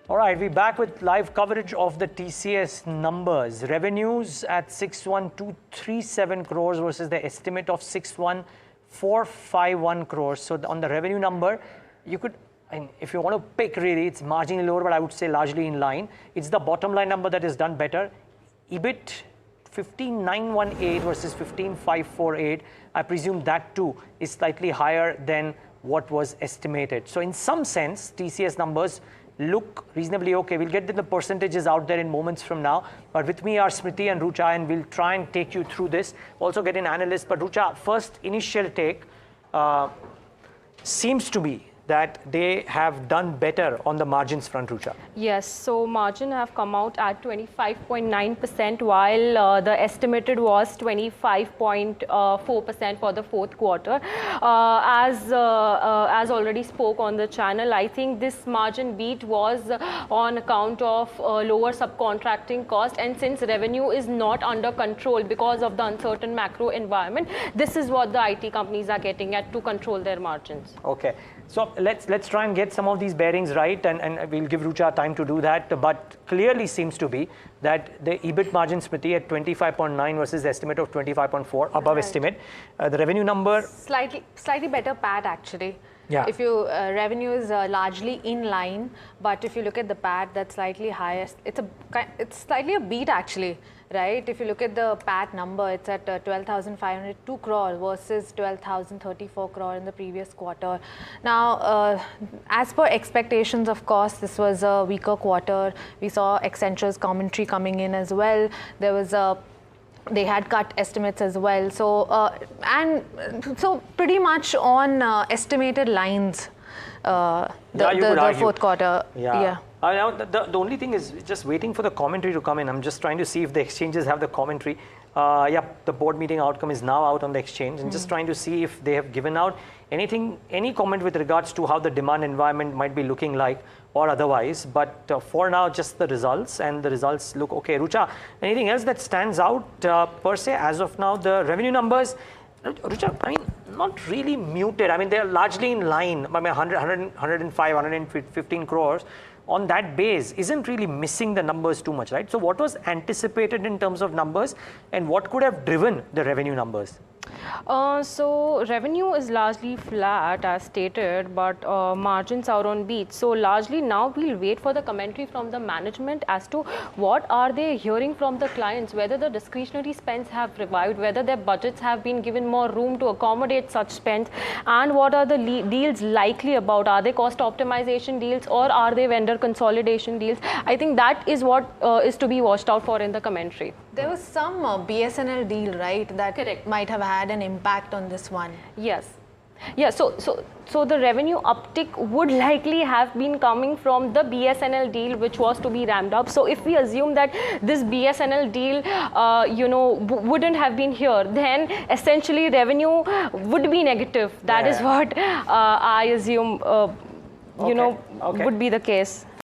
All right, we're back with live coverage of the TCS numbers. Revenues at 61,237 crores versus the estimate of 61,451 crores. So on the revenue number, you could, and if you want to pick really, it's marginally lower, but I would say largely in line. It's the bottom line number that is done better. EBIT 15,918 versus 15,548. I presume that too is slightly higher than what was estimated. So in some sense, TCS numbers look reasonably okay. We'll get the percentages out there in moments from now. But with me are Smriti and Rucha, and we'll try and take you through this. Also get an analyst. But Rucha, first initial take seems to be that they have done better on the margins front, Rucha. Yes, so margin have come out at 25.9%, while the estimated was 25.4% for the fourth quarter. As already spoke on the channel, I think this margin beat was on account of lower subcontracting cost, and since revenue is not under control because of the uncertain macro environment, this is what the IT companies are getting at to control their margins. Okay. So let's try and get some of these bearings right, and we'll give Rucha time to do that. But clearly seems to be that the EBIT margin, Smriti, at 25.9 versus the estimate of 25.4, above estimate. The revenue number slightly better PAT actually. Yeah. If you revenue is largely in line, but if you look at the PAT, that's slightly higher. It's slightly a beat actually, right? If you look at the PAT number, it's at 12,502 crore versus 12,034 crore in the previous quarter. Now, as per expectations, of course, this was a weaker quarter. We saw Accenture's commentary coming in as well. There was they had cut estimates as well. So, so pretty much on estimated lines, the fourth quarter. Yeah. Now, the only thing is just waiting for the commentary to come in. I'm just trying to see if the exchanges have the commentary. Yeah, the board meeting outcome is now out on the exchange, and just trying to see if they have given out anything, any comment with regards to how the demand environment might be looking like or otherwise. But for now, just the results, and the results look okay. Rucha, anything else that stands out per se as of now? The revenue numbers, Rucha, I mean, not really muted. I mean, they're largely in line. I mean, 105, 115 crores. On that base isn't really missing the numbers too much, right? So what was anticipated in terms of numbers, and what could have driven the revenue numbers? So revenue is largely flat as stated, but margins are on beat. So largely now we'll wait for the commentary from the management as to what are they hearing from the clients, whether the discretionary spends have revived, whether their budgets have been given more room to accommodate such spends, and what are the deals likely about. Are they cost optimization deals, or are they vendor consolidation deals? I think that is what is to be watched out for in the commentary. There was some BSNL deal, right, that Correct. might have had an impact on this one. Yes. Yeah, so the revenue uptick would likely have been coming from the BSNL deal, which was to be ramped up. So if we assume that this BSNL deal, wouldn't have been here, then essentially revenue would be negative. That is what I assume, would be the case.